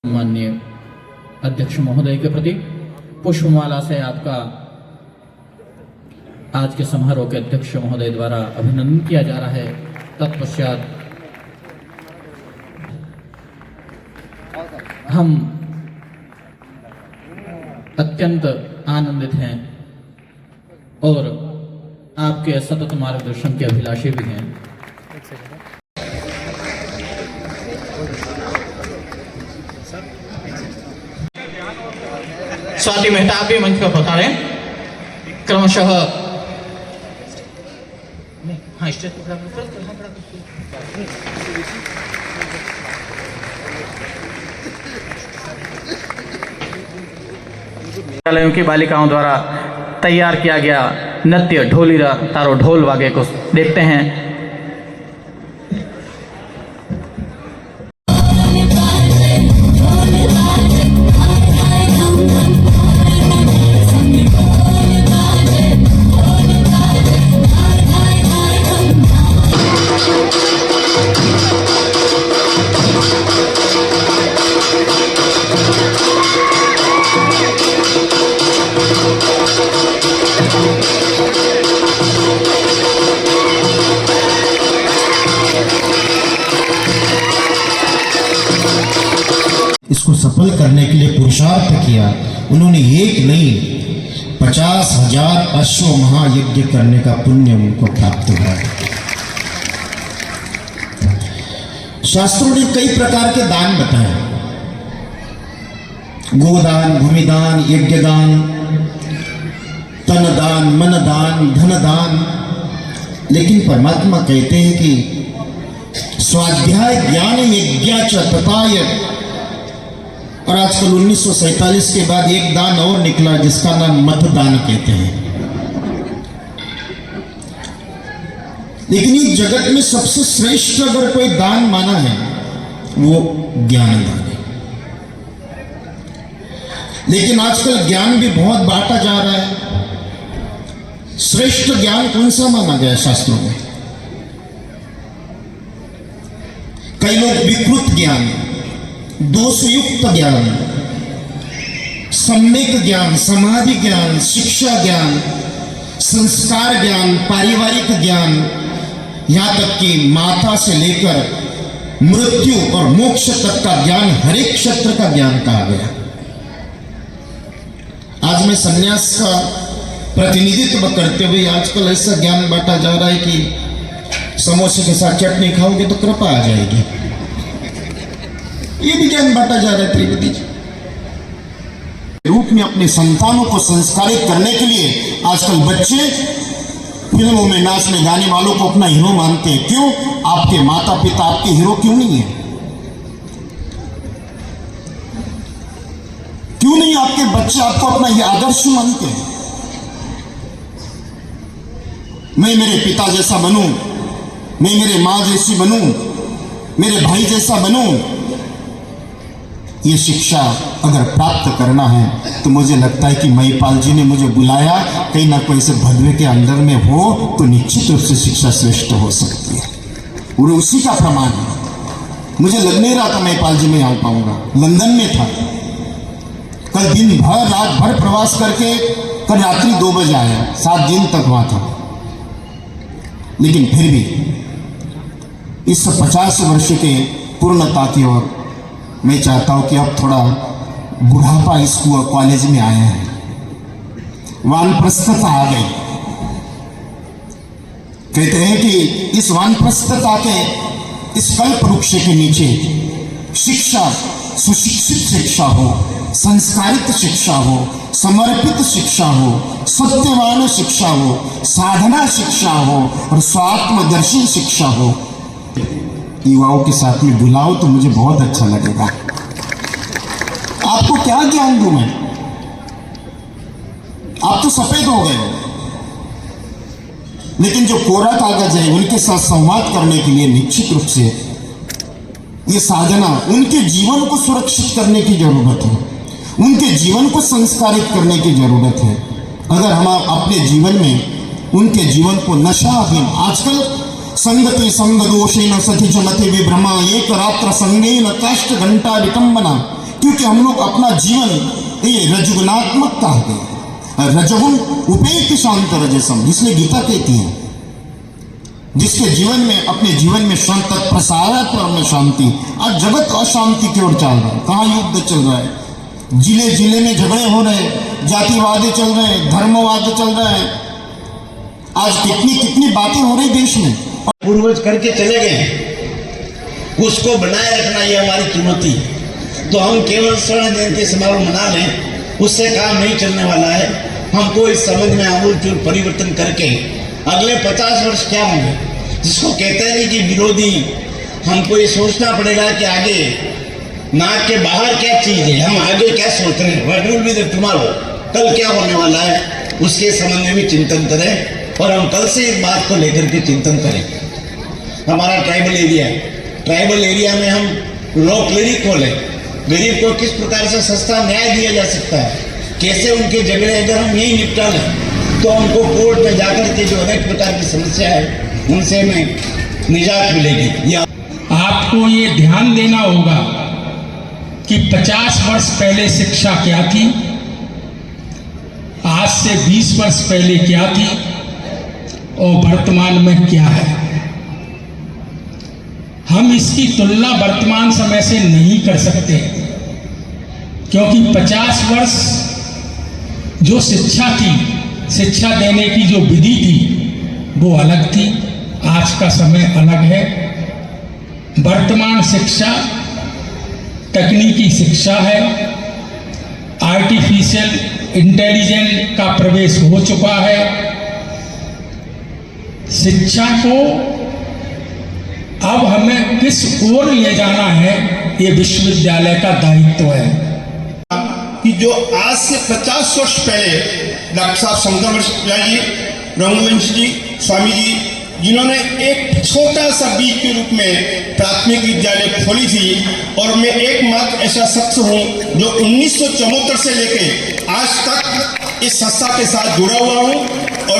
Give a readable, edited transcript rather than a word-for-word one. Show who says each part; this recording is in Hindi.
Speaker 1: माननीय अध्यक्ष महोदय के प्रति पुष्पमाला से आपका आज के समारोह के अध्यक्ष महोदय द्वारा अभिनंदन किया जा रहा है। तत्पश्चात हम अत्यंत आनंदित हैं और आपके सतत मार्गदर्शन के अभिलाषी भी हैं। स्वाति मेहता आप भी मंच पर पधारे। क्रमशः हाँ स्टेज पर विद्यालयों की बालिकाओं द्वारा तैयार किया गया नृत्य ढोलीरा तारो ढोल वागे को देखते हैं।
Speaker 2: इसको सफल करने के लिए पुरुषार्थ किया। उन्होंने एक नहीं 50,000 अश्व महायज्ञ करने का पुण्य उनको प्राप्त हुआ। शास्त्रों ने कई प्रकार के दान बताए, गोदान, भूमिदान, यज्ञदान, तन दान, मन दान, धन दान। लेकिन परमात्मा कहते हैं कि स्वाध्याय ज्ञान यज्ञ च तथाय। और आजकल 1947 के बाद एक दान और निकला जिसका नाम मतदान कहते हैं। लेकिन इस जगत में सबसे श्रेष्ठ अगर कोई दान माना है वो ज्ञान दान है। लेकिन आजकल ज्ञान भी बहुत बांटा जा रहा है। श्रेष्ठ ज्ञान कौन सा माना गया शास्त्रों में? कई लोग विकृत ज्ञान, दोषयुक्त ज्ञान, सम्यक ज्ञान, समाधि ज्ञान, शिक्षा ज्ञान, संस्कार ज्ञान, पारिवारिक ज्ञान, यहां तक कि माता से लेकर मृत्यु और मोक्ष तक का ज्ञान, हर एक क्षेत्र का ज्ञान कहा गया। आज मैं संन्यास का प्रतिनिधित्व करते हुए आजकल ऐसा ज्ञान बांटा जा रहा है कि समोसे के साथ चटनी खाओगे तो कृपा आ जाएगी। ये भी ज्ञान बांटा जा रहा है त्रिवेदी जी रूप में। अपने संतानों को संस्कारित करने के लिए आजकल बच्चे फिल्मों में नाचने गाने वालों को अपना हीरो मानते हैं। क्यों? आपके माता पिता आपके हीरो क्यों नहीं है? क्यों नहीं आपके बच्चे आपको अपना ये आदर्श मानते हैं? मैं मेरे पिता जैसा बनूं, मैं मेरे मां जैसी बनूं, मेरे भाई जैसा बनूं। ये शिक्षा अगर प्राप्त करना है तो मुझे लगता है कि महिपाल जी ने मुझे बुलाया, कहीं ना कहीं से भदवे के अंदर में हो तो निश्चित रूप से शिक्षा श्रेष्ठ हो सकती है। और उसी का प्रमाण है। मुझे लग नहीं रहा था महिपाल जी में आ पाऊंगा, लंदन में था। कल दिन भर रात भर प्रवास करके कल रात्रि 2 बजे आया, 7 दिन तक वहां था। लेकिन फिर भी इस 50 वर्ष के पूर्णता की ओर मैं चाहता हूं कि अब थोड़ा बुढ़ापा स्कूल कॉलेज में आया है, वानप्रस्थता आ गई। कहते हैं कि इस वानप्रस्थता के इस कल्प वृक्ष के नीचे शिक्षा, सुशिक्षित शिक्षा हो, संस्कारित शिक्षा हो, समर्पित शिक्षा हो, सत्यवान शिक्षा हो, साधना शिक्षा हो और स्वात्मदर्शी शिक्षा हो। युवाओं के साथ में बुलाओ तो मुझे बहुत अच्छा लगेगा। आपको क्या ज्ञान दूं मैं? आप तो सफेद हो गए हो। लेकिन जो कोरा कागज है उनके साथ संवाद करने के लिए निश्चित रूप से ये साधना, उनके जीवन को सुरक्षित करने की जरूरत है, उनके जीवन को संस्कारित करने की जरूरत है। अगर हम अपने जीवन में उनके जीवन को नशाहीन, आजकल संगति संग दोषेण सति जमते विभ्रमा एक रात्र संगेन काष्ठ घंटा विटंबना, क्योंकि हम लोग अपना जीवन ये रजगुणात्मकता हो गए, रजगुण उपेक्षित शांत रजसम, इसलिए गीता कहती है जिसके जीवन में अपने जीवन में शांत प्रसारत में शांति। आज जगत अशांति की ओर चल रहा है, कहाँ युद्ध चल रहा है, जिले जिले में झगड़े हो रहे हैं, जातिवाद चल रहे हैं, धर्मवाद चल रहे हैं, आज कितनी कितनी बातें हो रही देश में।
Speaker 3: पूर्वज करके चले गए, उसको बनाए रखना ये हमारी चुनौती। तो हम केवल स्वर्ण जयंती समारोह मना लें, उससे काम नहीं चलने वाला है। हमको इस समझ में आमूलचूल परिवर्तन करके अगले 50 वर्ष क्या होंगे, जिसको कहते हैं कि विरोधी, हमको ये सोचना पड़ेगा कि आगे नाक के बाहर क्या चीज है, हम आगे क्या सोच रहे हैं, what will be the tomorrow, कल क्या होने वाला है, उसके संबंध में भी चिंतन करें। और हम कल से इस बात को लेकर के चिंतन करें। हमारा ट्राइबल एरिया है, ट्राइबल एरिया में हम लॉ क्लिनिक खोलें, गरीब को किस प्रकार से सस्ता न्याय दिया जा सकता है, कैसे उनके झगड़े अगर हम यही निपटा लें तो हमको कोर्ट में जाकर के जो अनेक प्रकार की समस्या है उनसे हमें निजात मिलेगी।
Speaker 4: आपको ये ध्यान देना होगा कि 50 वर्ष पहले शिक्षा क्या थी, आज से 20 वर्ष पहले क्या थी और वर्तमान में क्या है। हम इसकी तुलना वर्तमान समय से नहीं कर सकते, क्योंकि 50 वर्ष जो शिक्षा थी, शिक्षा देने की जो विधि थी वो अलग थी, आज का समय अलग है। वर्तमान शिक्षा तकनीकी शिक्षा है, आर्टिफिशियल इंटेलिजेंस का प्रवेश हो चुका है। शिक्षा को अब हमें किस ओर ले जाना है, ये विश्वविद्यालय का दायित्व है।
Speaker 5: कि जो आज से 50 वर्ष पहले डॉक्टर साहब शंकर जी, रघुवंश जी, स्वामी जी, जिन्होंने एक छोटा सा बीज के रूप में प्राथमिक विद्यालय खोली थी, और मैं एकमात्र ऐसा शख्स हूँ जो 1974 से लेके आज तक इस संस्था के साथ जुड़ा हुआ हूँ।